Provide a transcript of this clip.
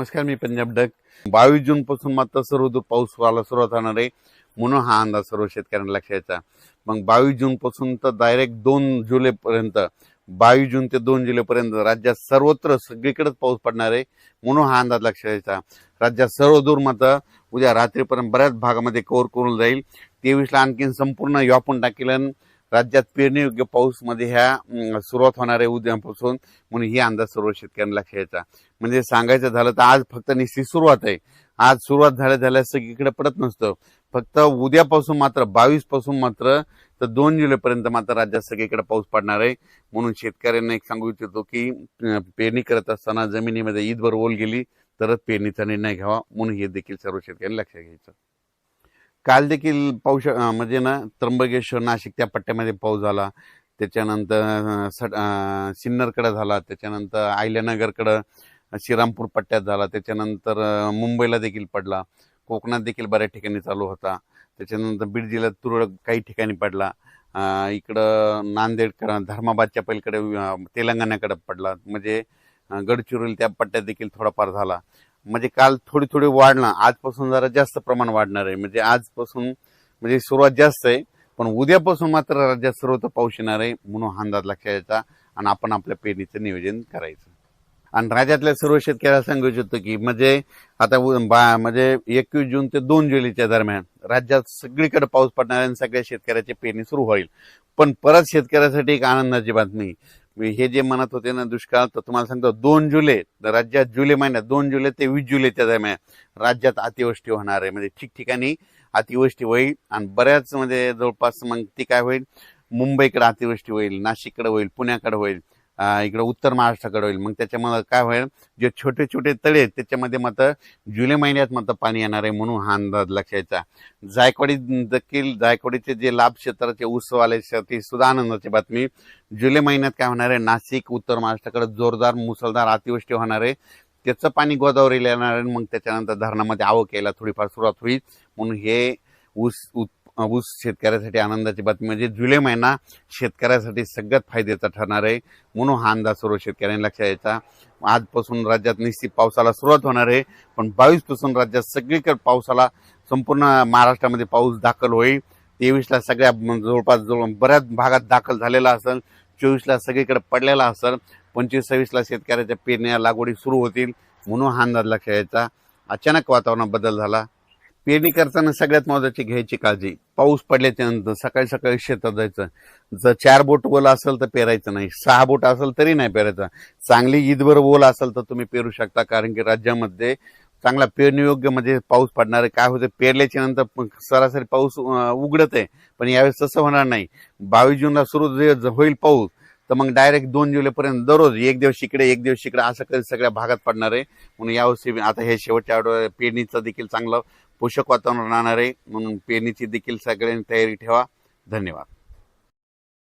नमस्कार, मी पंजाब डक. 22 जून पासून मात्र सर्वदूर पाऊस व्हायला सुरुवात होणार आहे म्हणून हा अंदाज सर्व शेतकऱ्यांना लक्षात यायचा. मग 22 जून पासून तर डायरेक्ट 2 जुलै पर्यंत, 22 जून ते 2 जुलै पर्यंत राज्यात सर्वत्र सगळीकडेच पाऊस पडणार आहे म्हणून हा अंदाज लक्षात यायचा. राज्यात सर्वदूर मात्र उद्या रात्रीपर्यंत बऱ्याच भागामध्ये कव्हर करून जाईल. 23 ला आणखीन संपूर्ण व्यापून टाकेल. राज्यात पेरणीयोग्य पाऊस मध्ये ह्या सुरुवात होणार आहे उद्यापासून म्हणून ही अंदाज सर्व शेतकऱ्यांना लक्षात यायचा. म्हणजे सांगायचं झालं तर आज फक्त निश्चित सुरुवात आहे. आज सुरुवात झाल्या सगळीकडे पडत नसतं. फक्त उद्यापासून मात्र 22 पासून मात्र तर 2 जुलै पर्यंत मात्र राज्यात सगळीकडे पाऊस पडणार आहे. म्हणून शेतकऱ्यांना एक सांगू इच्छितो की पेरणी करत असताना जमिनीमध्ये ईदभर ओल गेली तरच पेरणीचा निर्णय घ्यावा म्हणून हे देखील सर्व शेतकऱ्यांनी लक्षात घ्यायचं. काल देखील पाऊस म्हणजे त्र्यंबकेश्वर नाशिक त्या पट्ट्यामध्ये पाऊस झाला. त्याच्यानंतर सिन्नरकडे झाला, त्याच्यानंतर आयल्यानगरकडे श्रीरामपूर पट्ट्यात झाला, त्याच्यानंतर मुंबईला देखील पडला, कोकणात देखील बऱ्याच ठिकाणी चालू होता. त्याच्यानंतर बीड जिल्ह्यात तुरळक काही ठिकाणी पडला. इकडं नांदेडकडे, धर्माबादच्या पलीकडे तेलंगणाकडे पडला. म्हणजे गडचिरोली त्या पट्ट्यात देखील थोडाफार झाला. म्हणजे काल थोडी वाढला. आजपासून जरा जास्त प्रमाण वाढणार आहे. म्हणजे आजपासून म्हणजे सुरुवात जास्त आहे पण उद्यापासून मात्र राज्यात सर्वत्र पाऊस येणार आहे म्हणून हा अंदाज लक्षात यायचा आणि आपण आपल्या पेरणीचं नियोजन करायचं. आणि राज्यातल्या सर्व शेतकऱ्याला सांगू इच्छितो की म्हणजे आता म्हणजे 21 जून ते 2 जुलैच्या दरम्यान राज्यात सगळीकडे पाऊस पडणार आहे आणि सगळ्या शेतकऱ्याची पेरणी सुरू होईल. पण परत शेतकऱ्यासाठी एक आनंदाची बातमी, हे जे म्हणत होते ना दुष्काळ, तर तुम्हाला सांगतो 2 जुलै राज्यात जुलै महिन्यात 2 जुलै ते 20 जुलैच्या दरम्यान राज्यात अतिवृष्टी होणार आहे. म्हणजे ठिकठिकाणी अतिवृष्टी होईल आणि बऱ्याच म्हणजे जवळपास मग ती काय होईल, मुंबईकडे अतिवृष्टी होईल, नाशिककडे होईल, पुण्याकडे होईल, इकडे उत्तर महाराष्ट्राकडे होईल. मग त्याच्यामध्ये काय होईल, जे छोटे छोटे तळे आहेत त्याच्यामध्ये मात्र जुलै महिन्यात मात्र पाणी येणार आहे म्हणून हा अंदाज लक्षात यायचा. जायकवाडी देखील, जायकवाडीचे जे लाभ क्षेत्राचे ऊसवाल्यासाठी सुद्धा आनंदाची बातमी, जुलै महिन्यात काय होणार आहे, नाशिक उत्तर महाराष्ट्राकडे जोरदार मुसळधार अतिवृष्टी होणार आहे. त्याचं पाणी गोदावरीला येणार आहे. मग त्याच्यानंतर धरणामध्ये आवक यायला थोडीफार सुरुवात होईल म्हणून हे ऊस शेतकऱ्यासाठी आनंदाची बातमी. म्हणजे जुलै महिना शेतकऱ्यासाठी सगळ्यात फायद्याचा ठरणार आहे म्हणून हा अंदाज सर्व शेतकऱ्यांनी लक्षात यायचा. आजपासून राज्यात निश्चित पावसाला सुरुवात होणार आहे पण 22 पासून राज्यात सगळीकडे पावसाला संपूर्ण महाराष्ट्रामध्ये पाऊस दाखल होईल. 23 ला सगळ्या जवळपास बऱ्याच भागात दाखल झालेला असेल, 24 ला सगळीकडे पडलेला असेल, 25-26 ला शेतकऱ्याच्या पेरण्या लागवडी सुरू होतील म्हणून हा अंदाज लक्षात यायचा. अचानक वातावरणात बदल झाला. पेरणी करताना सगळ्यात महत्वाची घ्यायची काळजी, पाऊस पडल्याच्या नंतर सकाळी शेतात जायचं. जर 4 बोट ओला असेल तर पेरायचं नाही, 6 बोट असेल तरी नाही पेरायचं. चांगली ईदभर ओला असेल तर तुम्ही पेरू शकता कारण की राज्यामध्ये चांगला पेरणीयोग्य म्हणजे पाऊस पडणार आहे. काय होतं, पेरल्याच्या नंतर सरासरी पाऊस उघडत आहे पण यावेळेस तसं होणार नाही. 22 जूनला सुरू होईल पाऊस तर मग डायरेक्ट 2 जुलैपर्यंत दररोज एक दिवस इकडे असं कधी सगळ्या भागात पडणार आहे. म्हणून यावर्षी आता हे शेवटच्या आठवड्यात पेरणीचं देखील चांगलं पोषक वातावरण राहणार आहे म्हणून पेरणीची देखील सगळ्यांनी तयारी ठेवा. धन्यवाद.